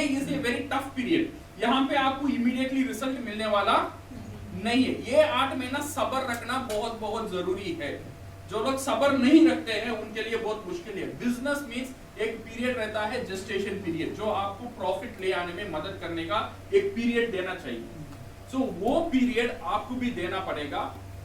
Is a very tough period, यहाँ पे आपको इमीडिएटली रिजल्ट मिलने वाला नहीं है। ये 8 महीना सब्र रखना बहुत बहुत जरूरी है। जो लोग सब्र नहीं रखते हैं उनके लिए बहुत मुश्किल है। बिजनेस मींस एक पीरियड रहता है जेस्टेशन पीरियड, जो आपको प्रॉफिट ले आने में मदद करने का एक पीरियड देना चाहिए। सो वो पीरियड आपको भी देना पड़ेगा।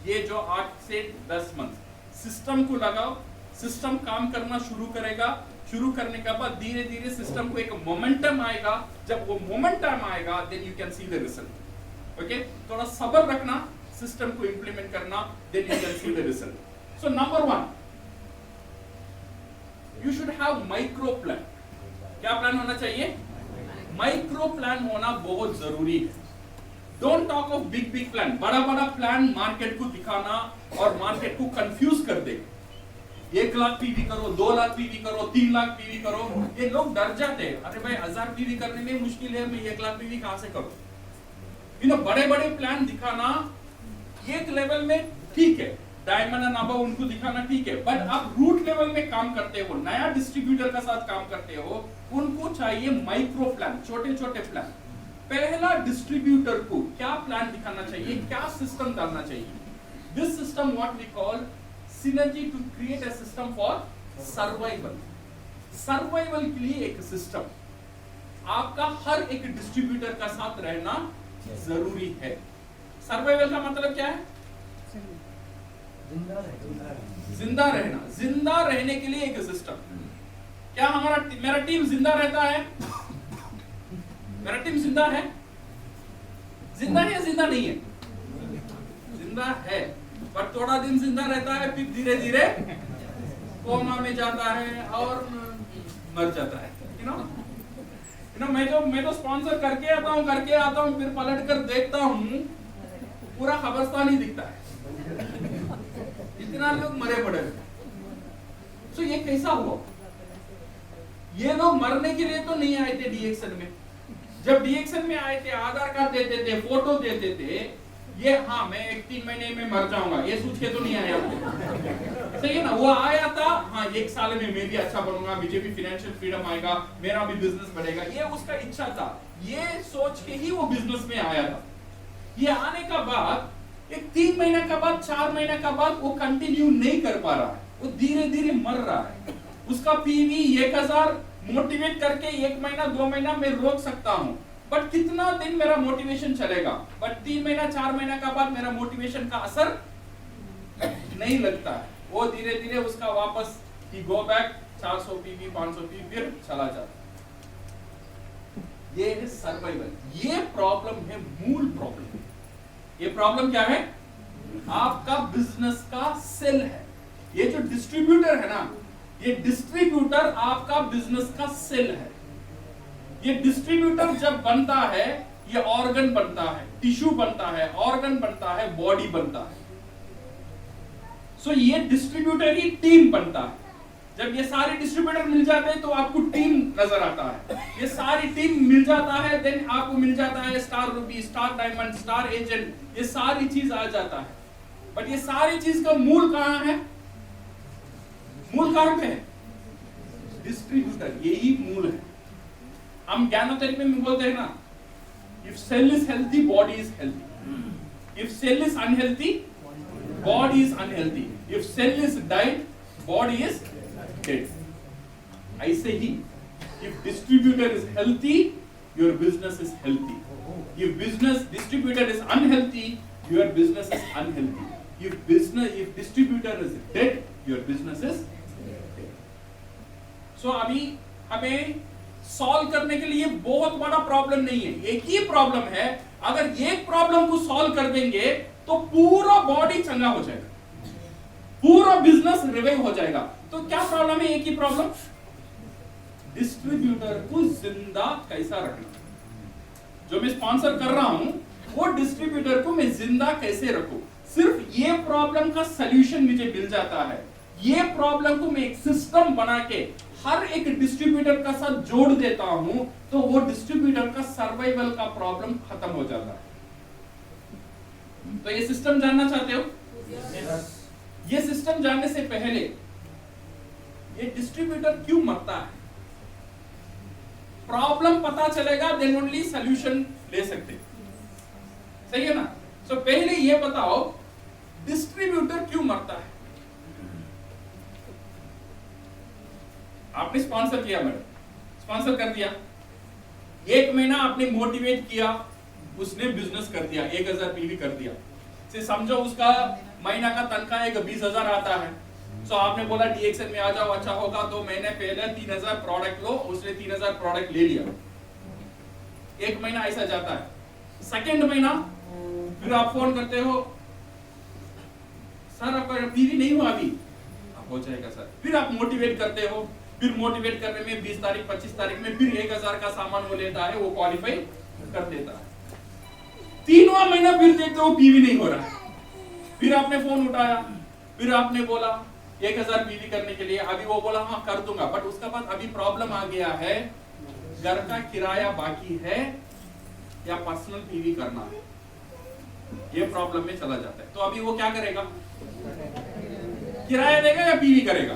ये जो 8 से 10 मंथ सिस्टम को लगाओ, सिस्टम काम करना शुरू करेगा। शुरू करने के बाद धीरे धीरे सिस्टम को एक मोमेंटम आएगा। जब वो मोमेंटम आएगा then you can see the result. Okay, थोड़ा सब्र रखना, सिस्टम को इंप्लीमेंट करना, then you can see the result. So number 1, you should have micro plan. क्या प्लान होना चाहिए? माइक्रो प्लान होना बहुत जरूरी है। Don't talk of big big plan. बड़ा बड़ा प्लान मार्केट को दिखाना और मार्केट को कंफ्यूज कर देगा। 1 लाख पीवी करो, 2 लाख पीवी करो, 3 लाख पीवी करो। ये लोग डर जाते हैं, अरे भाई 1000 पीवी करने में मुश्किल है, मैं 1 लाख पीवी कहां से करूं? बड़े बड़े प्लान दिखाना एक लेवल में ठीक है, डायमंड एंड अबव उनको दिखाना ठीक है, बट आप रूट लेवल में काम करते हो, नया डिस्ट्रीब्यूटर का साथ काम करते हो, उनको चाहिए माइक्रो प्लान, छोटे छोटे प्लान। पहला डिस्ट्रीब्यूटर को क्या प्लान दिखाना चाहिए, क्या सिस्टम डालना चाहिए? This system what we call synergy to create a system for survival. Survival के लिए एक सिस्टम, आपका हर एक डिस्ट्रीब्यूटर का साथ रहना जरूरी है। सर्वाइवल का मतलब क्या है? जिंदा रहना। जिंदा रहने के लिए एक सिस्टम। क्या मेरा टीम जिंदा रहता है? मेरा टीम जिंदा है? जिंदा है या जिंदा नहीं है? जिंदा है, पर थोड़ा दिन जिंदा रहता है, फिर धीरे धीरे कोमा में जाता है और मर जाता है। मैं तो स्पॉन्सर करके आता हूँ, फिर पलट कर देखता हूँ पूरा कब्रिस्तान ही दिखता है, इतना लोग मरे पड़े। सो ये कैसा हुआ? ये लोग मरने के लिए तो नहीं आए थे डीएक्शन में। जब डीएक्शन में आए थे, आधार कार्ड देते थे, फोटो देते थे, ये हाँ मैं 3 महीने में मर जाऊंगा ये सोच के तो नहीं आया। सही है ना? वो आया था हाँ 1 साल में मैं भी अच्छा बनूंगा, मुझे भी फाइनेंशियल फ्रीडम आएगा, मेरा भी बिजनेस बढ़ेगा, ये उसका इच्छा था। ये सोच के ही वो बिजनेस में आया था। ये आने का बाद एक 3 महीने का बाद, 4 महीने का बाद वो कंटिन्यू नहीं कर पा रहा है, वो धीरे धीरे मर रहा है। उसका पीवी 1000 मोटिवेट करके 1 महीना 2 महीना मैं रोक सकता हूँ, बट कितना दिन मेरा मोटिवेशन चलेगा? बट 3 महीना 4 महीना का बाद मेरा मोटिवेशन का असर नहीं लगता है। वो धीरे धीरे उसका वापस ही गो बैक 400 पीवी 500 पीवी फिर चला जाता। ये है सर्वाइवल। ये प्रॉब्लम है, मूल प्रॉब्लम। ये प्रॉब्लम क्या है? आपका बिजनेस का सेल है। ये जो डिस्ट्रीब्यूटर है ना, ये डिस्ट्रीब्यूटर आपका बिजनेस का सेल है। ये डिस्ट्रीब्यूटर जब बनता है, ये ऑर्गन बनता है, टिश्यू बनता है, ऑर्गन बनता है, बॉडी बनता है। सो ये डिस्ट्रीब्यूटर ही टीम बनता है। जब ये सारे डिस्ट्रीब्यूटर मिल जाते हैं तो आपको टीम नजर आता है। ये सारी टीम मिल जाता है, देन आपको मिल जाता है star Ruby, star diamond, star agent, ये सारी चीज आ जाता है। बट ये सारी चीज का मूल कहां है? मूल कहां पे है? डिस्ट्रीब्यूटर, यही मूल है। हम ज्ञानोथेरेपी में बोलते हैं ना, if cell is healthy body is healthy, if cell is unhealthy body is unhealthy, if cell is died body is dead. ऐसे ही if distributor is healthy your business is healthy, if business distributor is unhealthy your business is unhealthy, if distributor is dead your business is dead. So अभी हमें solve करने के लिए बहुत बड़ा problem नहीं है, एक ही प्रॉब्लम है। अगर एक प्रॉब्लम को सॉल्व कर देंगे तो पूरा बॉडी चंगा हो जाएगा, पूरा बिजनेस रिवाइव हो जाएगा। तो क्या प्रॉब्लम है? एक ही प्रॉब्लम, डिस्ट्रीब्यूटर को जिंदा कैसा रखना। जो मैं स्पॉन्सर कर रहा हूं वो डिस्ट्रीब्यूटर को मैं जिंदा कैसे रखूं। सिर्फ ये प्रॉब्लम का सॉल्यूशन मुझे मिल जाता है। ये प्रॉब्लम को मैं एक सिस्टम बना के हर एक डिस्ट्रीब्यूटर का साथ जोड़ देता हूं तो वो डिस्ट्रीब्यूटर का सर्वाइवल का प्रॉब्लम खत्म हो जाता है। तो ये सिस्टम जानना चाहते हो? yes. ये सिस्टम जानने से पहले ये डिस्ट्रीब्यूटर क्यों मरता है? प्रॉब्लम पता चलेगा देन ओनली सॉल्यूशन ले सकते, सही है ना। सो पहले ये बताओ डिस्ट्रीब्यूटर क्यों मरता है? आपने स्पॉन्सर किया मैडम, स्पॉन्सर कर दिया, 1 महीना आपने मोटिवेट किया, उसने बिजनेस कर दिया, 1000 पीवी कर दिया, से समझो उसका महीना का तनख्वाह 20,000 आता है। सो आपने बोला डीएक्सएन में आ जाओ अच्छा होगा, तो मैंने पहले 3000 प्रोडक्ट लो, उसने 3000 प्रोडक्ट ले लिया, 1 महीना ऐसा जाता है। सेकेंड महीना फिर आप फोन करते हो, सर आपका पीवी नहीं हुआ अभी, हो जाएगा सर। फिर आप मोटिवेट करते हो, फिर मोटिवेट करने में 20 तारीख 25 तारीख में फिर 1000 का सामान वो लेता है, वो क्वालिफाई कर देता है। 3वां महीना फिर देखते हो पीवी नहीं हो रहा, फिर आपने फोन उठाया, फिर आपने बोला 1000 पीवी करने के लिए, अभी वो बोला हाँ कर दूंगा, बट उसके बाद अभी प्रॉब्लम आ गया है, घर का किराया बाकी है या पर्सनल पीवी करना है, ये प्रॉब्लम में चला जाता है। तो अभी वो क्या करेगा? किराया देगा या पीवी करेगा?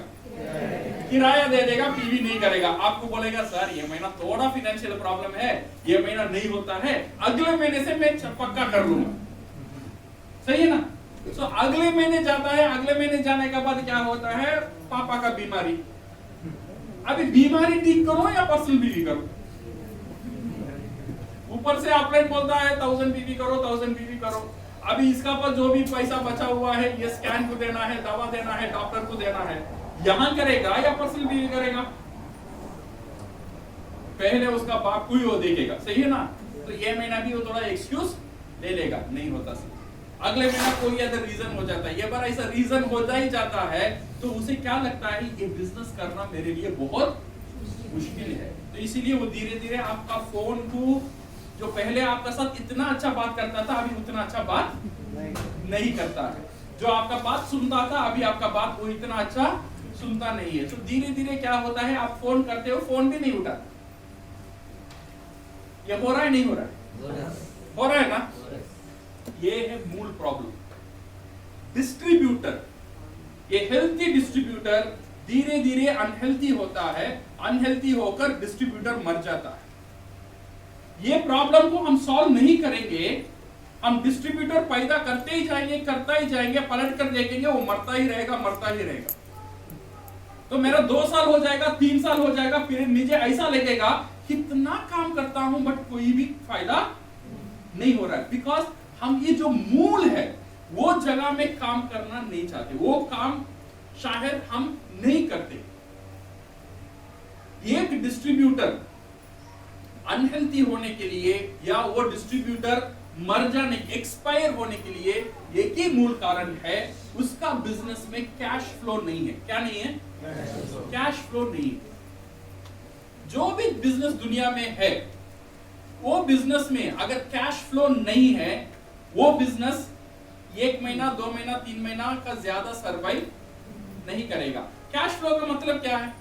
किराया दे देगा, पीवी नहीं करेगा। आपको बोलेगा सर ये महीना थोड़ा फाइनेंशियल प्रॉब्लम है, ये महीना नहीं होता है, अगले महीने से मैं पक्का कर लूंगा, सही है ना। सो अगले महीने जाता है, अगले महीने जाने के बाद क्या होता है? पापा का बीमारी, अभी बीमारी ठीक करो या पर्सनल पीवी करो? ऊपर से अपलाइन बोलता है 1000 पीवी करो, 1000 पीवी करो। अभी इसका पर जो भी पैसा बचा हुआ है, ये स्कैन को देना है, दवा देना है, डॉक्टर को देना है, यहां करेगा या पर्सनल पीवी करेगा? पहले उसका बाप को ही वो देखेगा, सही है ना। तो ये महीना भी वो थोड़ा एक्सक्यूज ले लेगा, नहीं होता सर। अगले महीना कोई अदर रीजन हो जाता है, ये बार ऐसा रीजन हो ही जाता है, तो उसे क्या लगता है ये बिजनेस करना मेरे लिए बहुत मुश्किल है। तो इसीलिए वो धीरे धीरे आपका फोन को, जो पहले आपका साथ इतना अच्छा बात करता था, अभी उतना अच्छा बात नहीं करता है। जो आपका बात सुनता था, अभी आपका बात वो इतना अच्छा सुनता नहीं है। तो धीरे धीरे क्या होता है, आप फोन करते हो, फोन भी नहीं उठाता। ये हो रहा है नहीं हो रहा है? हो रहा है ना। ये है मूल प्रॉब्लम। डिस्ट्रीब्यूटर, ये हेल्थी डिस्ट्रीब्यूटर धीरे धीरे अनहेल्थी होता है, अनहेल्थी होकर डिस्ट्रीब्यूटर मर जाता है। ये प्रॉब्लम को हम सॉल्व नहीं करेंगे, हम डिस्ट्रीब्यूटर पैदा करते ही जाएंगे, करता ही जाएंगे, पलट कर देखेंगे वो मरता ही रहेगा, मरता ही रहेगा। तो मेरा 2 साल हो जाएगा, 3 साल हो जाएगा, फिर मुझे ऐसा लगेगा कितना काम करता हूं बट कोई भी फायदा नहीं हो रहा है। बिकॉज हम ये जो मूल है वो जगह में काम करना नहीं चाहते, वो काम शायद हम नहीं करते। एक डिस्ट्रीब्यूटर अनहेल्थी होने के लिए या वो डिस्ट्रीब्यूटर मर जाने, एक्सपायर होने के लिए एक ही मूल कारण है, उसका बिजनेस में कैश फ्लो नहीं है। क्या नहीं है? कैश फ्लो नहीं है। जो भी बिजनेस दुनिया में है, वो बिजनेस में अगर कैश फ्लो नहीं है, वो बिजनेस 1 महीना 2 महीना 3 महीना का ज्यादा सर्वाइव नहीं करेगा। कैश फ्लो का मतलब क्या है?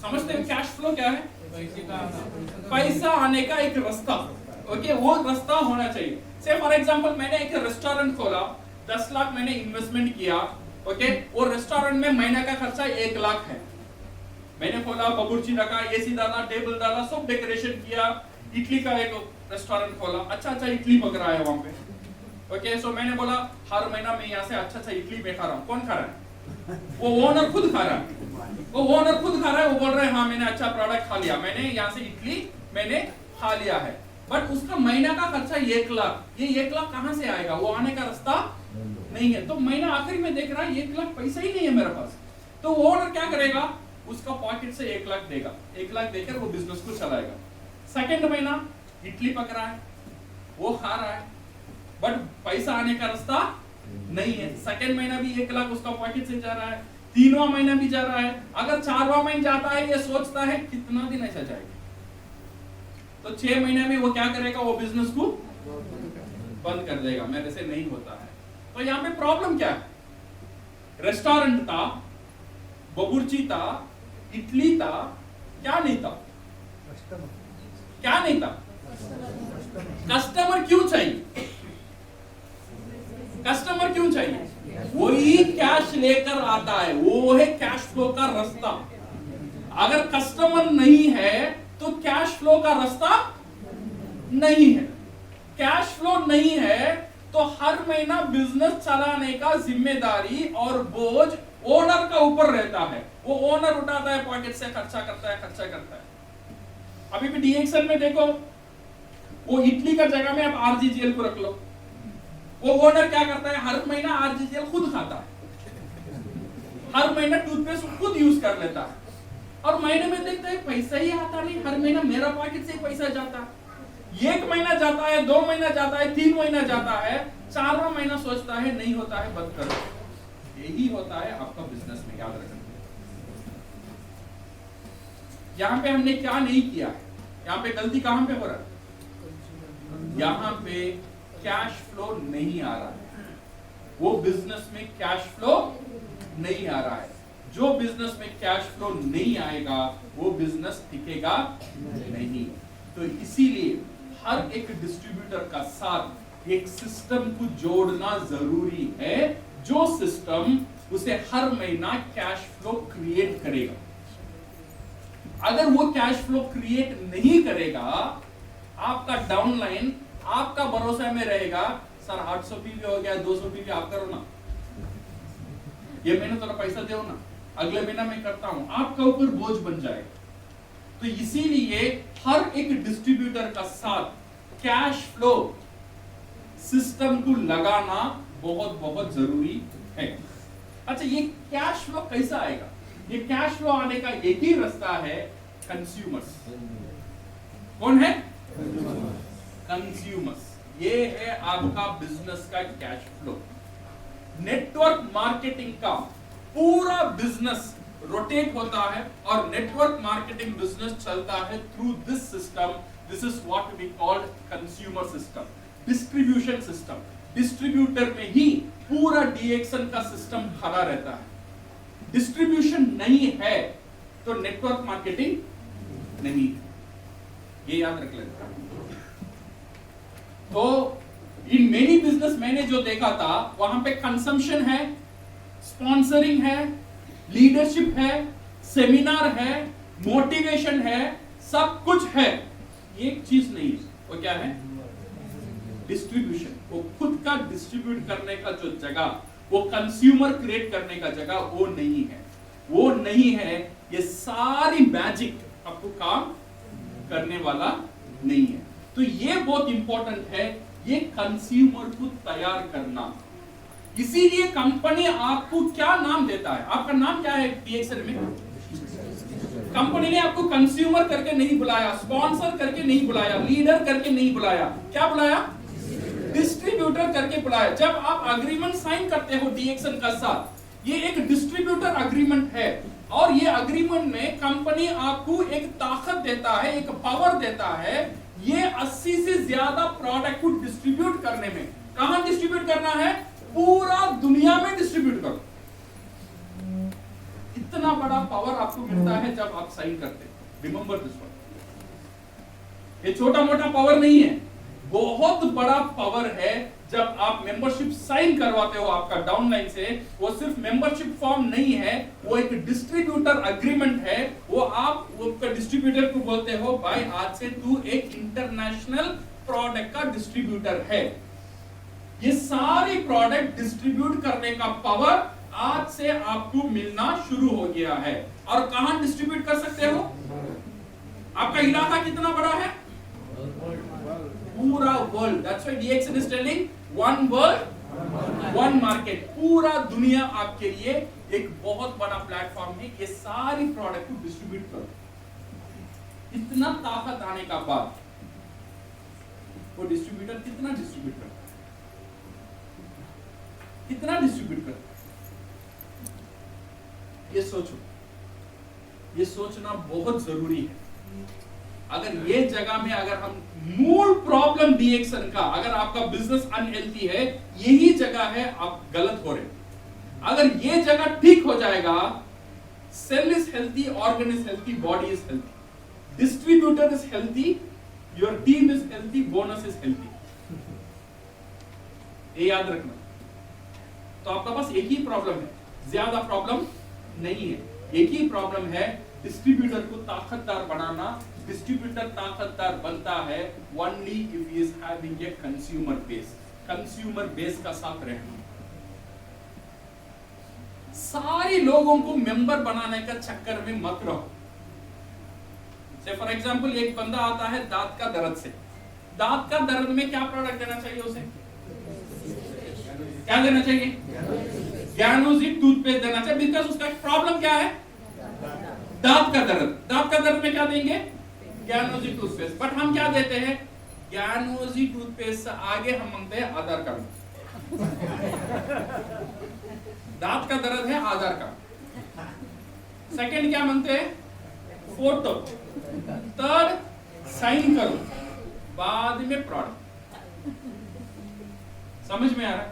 समझते हैं कैश फ्लो क्या है? पैसा आने का एक रास्ता। ओके, वो रास्ता होना चाहिए। से फॉर एग्जांपल मैंने एक रेस्टोरेंट खोला, 10 लाख मैंने इन्वेस्टमेंट किया। ओके, वो रेस्टोरेंट में महीने का खर्चा 1 लाख है। मैंने खोला, बाबूर्ची रखा, एसी डाला, टेबल डाला, सब डेकोरेशन किया, इडली का एक रेस्टोरेंट खोला, अच्छा इडली पक रहा है वहां पे। ओके, सो मैंने बोला हर महीना मैं यहाँ से अच्छा इडली मैं खा रहा हूँ। कौन खा रहा है? वो ओनर खुद खा रहा है। वो ओनर खुद खा रहा है, वो बोल रहा है हाँ मैंने अच्छा प्रोडक्ट खा लिया, मैंने यहाँ से इडली मैंने खा लिया है। बट उसका महीना का खर्चा 1 लाख। ये 1 लाख कहाँ से आएगा? वो आने का रास्ता नहीं है। तो महीना आखिर में देख रहा है 1 लाख पैसा ही नहीं है मेरे पास। तो वो ओनर क्या करेगा? उसका पॉकेट से 1 लाख देगा, 1 लाख देकर वो बिजनेस को चलाएगा। सेकेंड महीना इडली पक रहा है, वो खा रहा है, बट पैसा आने का रास्ता नहीं है। सेकेंड महीना भी 1 लाख उसका पॉकेट से जा रहा है, 3वां महीना भी जा रहा है। अगर 4वां महीना जाता है, ये सोचता है कितना दिन ऐसा जाएगा, तो 6 महीने में वो क्या करेगा? वो बिजनेस को बंद कर देगा, मेरे से नहीं होता है। तो यहाँ पे प्रॉब्लम क्या है? रेस्टोरेंट था, बाबूर्ची था, इडली था, क्या नहीं था? क्या नहीं था? कस्टमर क्यों चाहिए? कस्टमर क्यों चाहिए? वही कैश लेकर आता है, वो है कैश फ्लो का रास्ता। अगर कस्टमर नहीं है तो कैश फ्लो का रास्ता नहीं है। कैश फ्लो नहीं है तो हर महीना बिजनेस चलाने का जिम्मेदारी और बोझ ओनर का ऊपर रहता है। वो ओनर उठाता है, पॉकेट से खर्चा करता है। अभी भी डीएक्सन में देखो, वो इटली का जगह में आप आरजीजीएल को रख लो, वो ओनर क्या करता है, हर महीना आरजीजीएल खुद खाता है, हर महीना टूथपेस्ट खुद यूज कर लेता है, और महीने में देखता है पैसा ही आता नहीं, हर महीना मेरा पॉकेट से पैसा जाता है। 1 महीना जाता है, 2 महीना जाता है, 3 महीना जाता है, 4वां महीना सोचता है नहीं होता है, बंद करो। यही होता है आपका बिजनेस में, याद रखना। यहाँ पे हमने क्या नहीं किया है, यहाँ पे गलती कहां पे हो रहा है, यहाँ पे कैश फ्लो नहीं आ रहा है। वो बिजनेस में कैश फ्लो नहीं आ रहा है। जो बिजनेस में कैश फ्लो नहीं आएगा वो बिजनेस टिकेगा नहीं। तो इसीलिए हर एक डिस्ट्रीब्यूटर का साथ एक सिस्टम को जोड़ना जरूरी है, जो सिस्टम उसे हर महीना कैश फ्लो क्रिएट करेगा। अगर वो कैश फ्लो क्रिएट नहीं करेगा, आपका डाउनलाइन आपका भरोसा में रहेगा, सर 800 पीवी हो गया, 200 पीवी आप करो ना, ये महीने थोड़ा पैसा दो ना, अगले महीना मैं करता हूं, आपका ऊपर बोझ बन जाएगा। तो इसीलिए हर एक डिस्ट्रीब्यूटर का साथ कैश फ्लो सिस्टम को लगाना बहुत बहुत जरूरी है। अच्छा, ये कैश फ्लो कैसा आएगा? ये कैश फ्लो आने का एक ही रास्ता है, कंज्यूमर्स। कौन है? कंज्यूमर्स। ये है आपका बिजनेस का कैश फ्लो। नेटवर्क मार्केटिंग का पूरा बिजनेस रोटेट होता है और नेटवर्क मार्केटिंग बिजनेस चलता है through this system. This is what we called consumer system, distribution system. Distributor में ही पूरा डीएक्सन का सिस्टम खड़ा रहता है। डिस्ट्रीब्यूशन नहीं है तो नेटवर्क मार्केटिंग नहीं है, ये याद रख लेना। तो इन मेनी बिजनेस मैंने जो देखा था, वहां पे कंजम्पशन है, स्पॉन्सरिंग है, लीडरशिप है, सेमिनार है, मोटिवेशन है, सब कुछ है। एक चीज नहीं है, वो क्या है? डिस्ट्रीब्यूशन। वो खुद का डिस्ट्रीब्यूट करने का जो जगह, वो कंज्यूमर क्रिएट करने का जगह वो नहीं है। वो नहीं है, ये सारी मैजिक आपको काम करने वाला नहीं है। तो ये बहुत इंपॉर्टेंट है, ये कंज्यूमर को तैयार करना। इसीलिए कंपनी आपको क्या नाम देता है? आपका नाम क्या है डीएक्सन में? कंपनी ने आपको कंज्यूमर करके नहीं बुलाया, स्पॉन्सर करके नहीं बुलाया, लीडर करके नहीं बुलाया, क्या बुलाया? डिस्ट्रीब्यूटर करके बुलाया। जब आप अग्रीमेंट साइन करते हो डीएक्सन का साथ, ये एक डिस्ट्रीब्यूटर अग्रीमेंट है, और ये अग्रीमेंट में कंपनी आपको एक ताकत देता है, एक पावर देता है, ये 80 से ज्यादा प्रोडक्ट को डिस्ट्रीब्यूट करने में। कहां डिस्ट्रीब्यूट करना है? पूरा दुनिया में डिस्ट्रीब्यूट करो। इतना बड़ा पावर आपको मिलता है जब आप साइन करते हो। Remember this one. ये छोटा मोटा पावर नहीं है, बहुत बड़ा पावर है। जब आप मेंबरशिप साइन करवाते हो आपका डाउनलाइन से, वो सिर्फ मेंबरशिप फॉर्म नहीं है, वो एक डिस्ट्रीब्यूटर अग्रीमेंट है। वो आप वो डिस्ट्रीब्यूटर को बोलते हो, भाई आज से तू एक इंटरनेशनल प्रोडक्ट का डिस्ट्रीब्यूटर है। ये सारी प्रोडक्ट डिस्ट्रीब्यूट करने का पावर आज से आपको मिलना शुरू हो गया है। और कहां डिस्ट्रीब्यूट कर सकते हो? आपका इलाका कितना बड़ा है? पूरा world. That's why DXN is telling one world one market. पूरा दुनिया आपके लिए एक बहुत बड़ा प्लेटफॉर्म है। ये सारी प्रोडक्ट को डिस्ट्रीब्यूट करो। इतना ताकत आने का बाद वो डिस्ट्रीब्यूटर कितना डिस्ट्रीब्यूट करता है? कितना डिस्ट्रीब्यूट करता है? ये सोचो, ये सोचना बहुत जरूरी है। अगर ये जगह में अगर हम मूल प्रॉब्लम डीएक्सन का, अगर आपका बिजनेस अनहेल्थी है, यही जगह है आप गलत हो रहे। अगर ये जगह ठीक हो जाएगा, cell is healthy, organ is healthy, body is healthy, distributor is healthy, your team is healthy, bonus is healthy. ये याद रखना। तो आपका पास एक ही प्रॉब्लम है, ज्यादा प्रॉब्लम नहीं है। एक ही प्रॉब्लम है, डिस्ट्रीब्यूटर को ताकतदार बनाना, डिस्ट्रीब्यूटर ताकतदार बनता है only if he is having a consumer base का साथ रहना। सारे लोगों को मेंबर बनाने का चक्कर में मत रहो। से फॉर एग्जांपल एक बंदा आता है दांत का दर्द से, दांत का दर्द में क्या प्रोडक्ट देना चाहिए उसे? क्या देना चाहिए? ज्ञानोजिट टूथपेस्ट देना चाहिए, बिकॉज उसका प्रॉब्लम क्या है? दांत का दर्द। दांत का दर्द में क्या देंगे? ज्ञानोजिट टूथपेस्ट। बट हम क्या देते हैं? ज्ञानोजिट टूथपेस्ट से आगे हम मांगते हैं आधार कार्ड। दांत का दर्द है, आधार कार्ड। सेकंड क्या मांगते हैं? फोटो। थर्ड साइन करो, बाद में प्रोडक्ट। समझ में आ रहा है?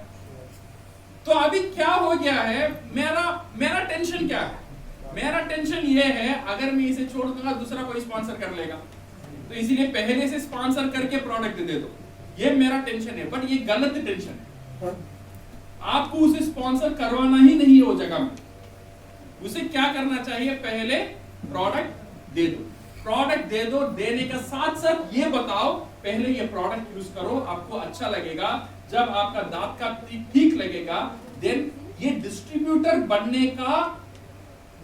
तो अभी क्या हो गया है, मेरा टेंशन क्या है? मेरा टेंशन ये है अगर मैं इसे छोड़ दूंगा दूसरा कोई स्पॉन्सर कर लेगा, तो इसीलिए पहले से स्पॉन्सर करके प्रोडक्ट दे दो। ये मेरा टेंशन है, बट ये गलत टेंशन है। आपको उसे स्पॉन्सर करवाना ही नहीं है वो जगह में। उसे क्या करना चाहिए? पहले प्रोडक्ट दे दो। प्रोडक्ट दे दो, देने का साथ साथ ये बताओ पहले ये प्रोडक्ट यूज करो, आपको अच्छा लगेगा। जब आपका दांत का ठीक लगेगा, देन ये डिस्ट्रीब्यूटर बनने का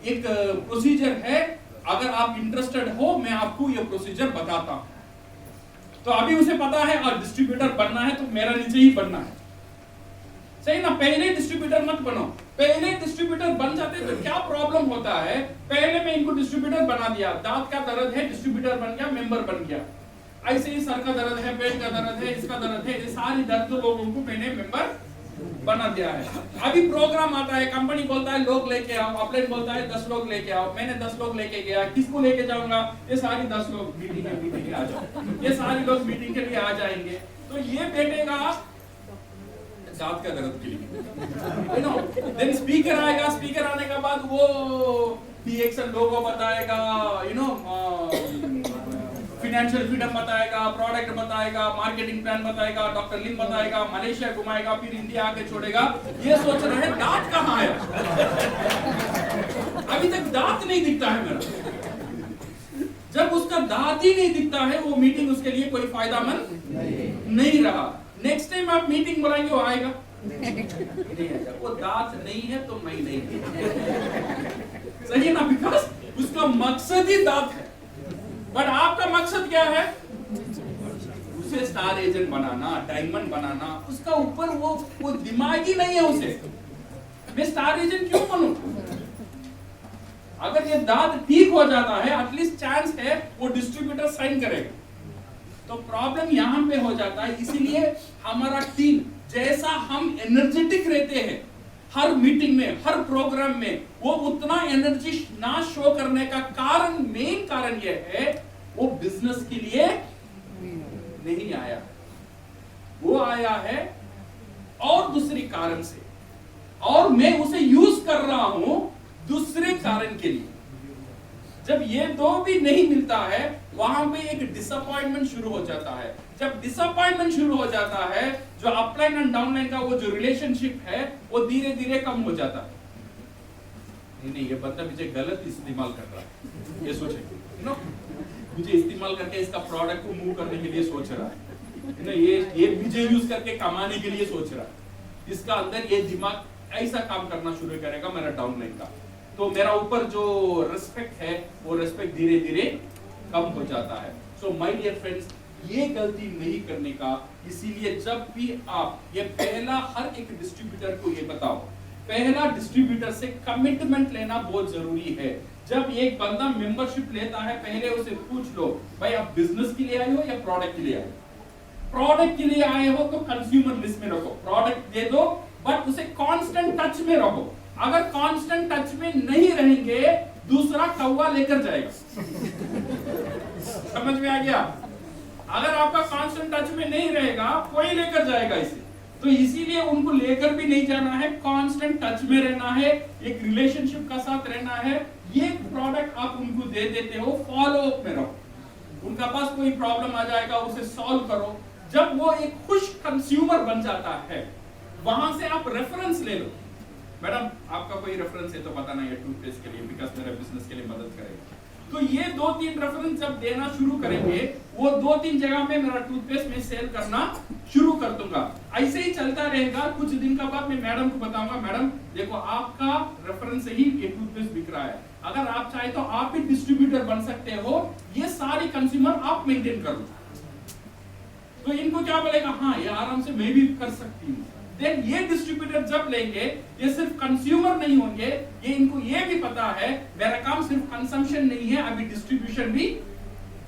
एक प्रोसीजर है। अगर आप इंटरेस्टेड हो, मैं आपको ये प्रोसीजर बताता हूं। तो अभी उसे पता है और डिस्ट्रीब्यूटर बनना है तो मेरा नीचे ही बनना है, सही ना? पहले डिस्ट्रीब्यूटर मत बनो। पहले डिस्ट्रीब्यूटर बन जाते तो क्या प्रॉब्लम होता है? पहले मैं इनको डिस्ट्रीब्यूटर बना दिया, दांत का दर्द है, डिस्ट्रीब्यूटर बन गया, मेंबर बन गया। ऐसे ही सर का दर्द है, पेट का दर्द है, इसका दर्द है, ये सारी दर्द लोगों को मैंने मेंबर बना दिया है। अभी प्रोग्राम आता है, कंपनी बोलता है लोग लेके आओ, अपलाइन बोलता है 10 लोग लेके आओ। मैंने 10 लोग लेके गया, किसको लेके जाऊंगा? ये सारी 10 लोग मीटिंग के लिए आ जाओ। ये सारे लोग मीटिंग के लिए आ जाएंगे, तो ये बैठेगा दांत का दर्द के लिए, यू नो। देन स्पीकर आएगा, स्पीकर आने के बाद वो पीएक्सएल लोगो बताएगा, यू नो, फाइनेंशियल फ्रीडम बताएगा, प्रोडक्ट बताएगा, मार्केटिंग प्लान बताएगा, डॉक्टर लिम बताएगा, मलेशिया घुमाएगा, फिर इंडिया आके छोड़ेगा। ये सोच रहे हैं दांत कहाँ है? अभी तक दांत नहीं दिखता है मेरा। जब उसका दांत ही नहीं दिखता है, वो मीटिंग उसके लिए कोई फायदेमंद नहीं रहा। नेक्स्ट टाइम आप मीटिंग बुलाएंगे, वो आएगा नहीं आएगा। वो दांत नहीं है तो मैं नहीं, सही है ना? बिकॉज उसका मकसद ही दांत है। बट आपका मकसद क्या है? उसे स्टार एजेंट बनाना, डायमंड बनाना। उसका ऊपर वो दिमाग ही नहीं है उसे। मैं स्टार एजेंट क्यों बनूं? अगर ये दांत ठीक हो जाता है, एटलीस्ट चांस है वो डिस्ट्रीब्यूटर साइन करेगा। तो प्रॉब्लम यहां पे हो जाता है। इसीलिए हमारा टीम, जैसा हम एनर्जेटिक रहते हैं हर मीटिंग में, हर प्रोग्राम में, वो उतना एनर्जी ना शो करने का कारण, मेन कारण यह है वो बिजनेस के लिए नहीं आया, वो आया है और दूसरे कारण से, और मैं उसे यूज कर रहा हूं दूसरे कारण के लिए। जब ये दो भी नहीं मिलता है, वहां पे एक डिसअपॉइंटमेंट शुरू हो जाता है। जब डिसअपॉइंटमेंट शुरू हो जाता है, जो अपलाइन एंड डाउनलाइन का वो जो रिलेशनशिप है, वो धीरे धीरे कम हो जाता है। नहीं, ये बंदा मुझे गलत इस्तेमाल कर रहा है, ये सोचेंगे, नो, मुझे इस्तेमाल करके इसका प्रोडक्ट को मूव करने के लिए सोच रहा है ना, ये मुझे यूज करके कमाने के लिए सोच रहा है। इसका अंदर ये दिमाग ऐसा काम करना शुरू करेगा मेरा डाउनलाइन का, तो मेरा ऊपर जो रिस्पेक्ट है वो रिस्पेक्ट धीरे धीरे कम हो जाता है। सो माय डियर फ्रेंड्स, ये गलती नहीं करने का। इसीलिए जब भी आप ये पहला, हर एक डिस्ट्रीब्यूटर को ये बताओ, पहला डिस्ट्रीब्यूटर से कमिटमेंट लेना बहुत जरूरी है। जब एक बंदा मेंबरशिप लेता है, पहले उसे पूछ लो, भाई आप बिजनेस के लिए आए हो या प्रोडक्ट के लिए आए हो? प्रोडक्ट के लिए आए हो तो कंज्यूमर लिस्ट में रखो, प्रोडक्ट दे दो, बट उसे कांस्टेंट टच में रहो। अगर कांस्टेंट टच में नहीं रहेंगे, दूसरा कौवा लेकर जाएगा। समझ में आ गया? अगर आपका कांस्टेंट टच में नहीं रहेगा, कोई लेकर जाएगा इसे। तो इसीलिए उनको लेकर भी नहीं जाना है, कांस्टेंट टच में रहना है, एक रिलेशनशिप का साथ रहना है। ये प्रोडक्ट आप उनको दे देते हो, फॉलो अप में रहो। उनका पास कोई प्रॉब्लम आ जाएगा, उसे सॉल्व करो। जब वो एक खुश कंज्यूमर बन जाता है, वहां से आप रेफरेंस ले लो। मैडम, आपका कोई रेफरेंस है तो बताना, ये टूथपेस्ट के लिए, बिकॉज मेरे बिजनेस के लिए मदद करेगा। तो ये 2-3 रेफरेंस जब देना शुरू करेंगे, वो 2-3 जगह में मेरा टूथपेस्ट में सेल करना शुरू कर दूंगा। ऐसे ही चलता रहेगा। कुछ दिन का बाद मैं मैडम को बताऊंगा, मैडम देखो आपका रेफरेंस से ही ये टूथपेस्ट बिक रहा है, अगर आप चाहे तो आप भी डिस्ट्रीब्यूटर बन सकते हो, ये सारे कंज्यूमर आप मेंटेन कर लो। तो इनको क्या बोलेगा, हाँ ये आराम से मैं भी कर सकती हूँ। देन ये डिस्ट्रीब्यूटर जब लेंगे, ये सिर्फ कंज्यूमर नहीं होंगे, ये इनको ये भी पता है मेरा काम सिर्फ कंजम्पशन नहीं है, अभी डिस्ट्रीब्यूशन भी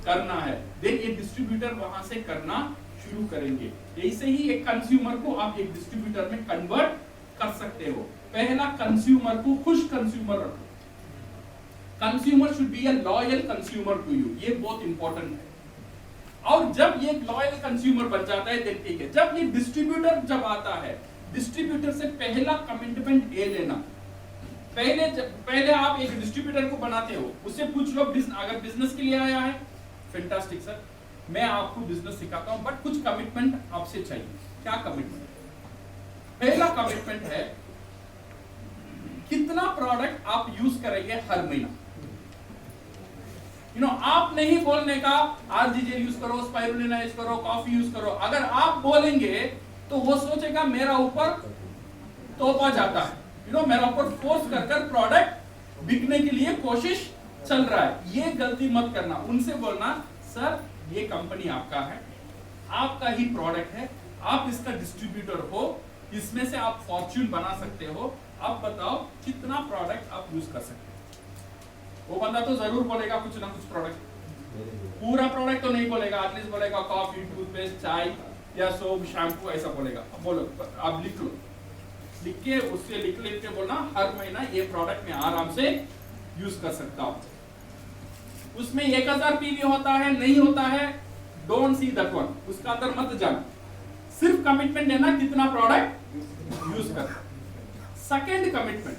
करना है। देन ये डिस्ट्रीब्यूटर वहां से करना शुरू करेंगे। ऐसे ही एक कंज्यूमर को आप एक डिस्ट्रीब्यूटर में कन्वर्ट कर सकते हो। पहला, कंज्यूमर को खुश कंज्यूमर रखो। Consumer should be a loyal consumer to you, ये बहुत इंपॉर्टेंट है। और जब ये लॉयल कंज्यूमर बन जाता है, ठीक है। जब ये डिस्ट्रीब्यूटर जब आता है, डिस्ट्रीब्यूटर से पहला कमिटमेंट ये लेना, पहले आप एक डिस्ट्रीब्यूटर को बनाते हो, उससे पूछ लो अगर बिजनेस के लिए आया है, फैंटास्टिक सर, मैं आपको बिजनेस सिखाता हूं, बट कुछ कमिटमेंट आपसे चाहिए। क्या कमिटमेंट? पहला कमिटमेंट है कितना प्रोडक्ट आप यूज करेंगे हर महीना। आप नहीं बोलने का आरजीजे यूज करो, स्पाइरुलिना यूज करो, कॉफी यूज करो। अगर आप बोलेंगे तो वो सोचेगा मेरा ऊपर तोपा जाता है, मेरा ऊपर फोर्स कर प्रोडक्ट बिकने के लिए कोशिश चल रहा है। ये गलती मत करना। उनसे बोलना, सर ये कंपनी आपका है, आपका ही प्रोडक्ट है, आप इसका डिस्ट्रीब्यूटर हो, इसमें से आप फॉर्च्यून बना सकते हो, आप बताओ कितना प्रोडक्ट आप यूज कर सकते हो। वो बंदा तो जरूर बोलेगा कुछ ना कुछ प्रोडक्ट, पूरा प्रोडक्ट तो नहीं बोलेगा, एटलीस्ट बोलेगा कॉफी, टूथपेस्ट, चाय या सोप, शैम्पू, ऐसा बोलेगा। अब बोलो, आप लिख लो, लिख के उससे लिख के बोलना हर महीना ये प्रोडक्ट में आराम से यूज कर सकता हूं। उसमें 1000 पीवी होता है नहीं होता है, डोंट सी दैट वन, उसका अंदर मत जाना, सिर्फ कमिटमेंट लेना कितना प्रोडक्ट यूज कर। सेकंड कमिटमेंट,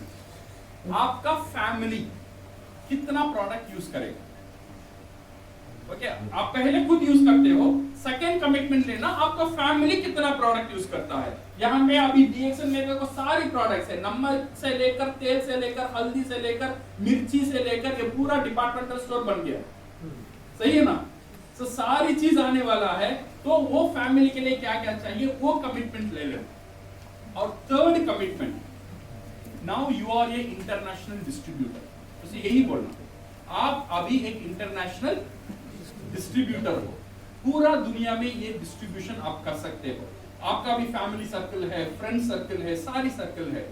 आपका फैमिली कितना प्रोडक्ट यूज करेगा। ओके, आप पहले खुद यूज करते हो, सेकंड कमिटमेंट लेना आपका फैमिली कितना प्रोडक्ट यूज करता है। यहाँ पे अभी डीएक्सएल मेरे को सारी प्रोडक्ट्स है, नमक से लेकर, तेल से लेकर, हल्दी से लेकर, मिर्ची से लेकर, ये पूरा डिपार्टमेंटल स्टोर बन गया। सही है ना? तो सारी चीज आने वाला है, तो वो फैमिली के लिए क्या क्या चाहिए वो कमिटमेंट ले लो। और third commitment, now you are a international distributor. उसे यही बोलना, आप अभी एक इंटरनेशनल डिस्ट्रीब्यूटर हो, पूरा दुनिया में ये डिस्ट्रीब्यूशन आप कर सकते हो। आपका भी फैमिली सर्कल है, फ्रेंड सर्कल है, सारी सर्कल है।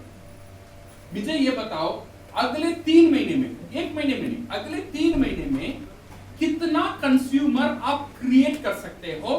मुझे ये बताओ, अगले 3 महीने में, 1 महीने में नहीं, अगले 3 महीने में कितना कंज्यूमर आप क्रिएट कर सकते हो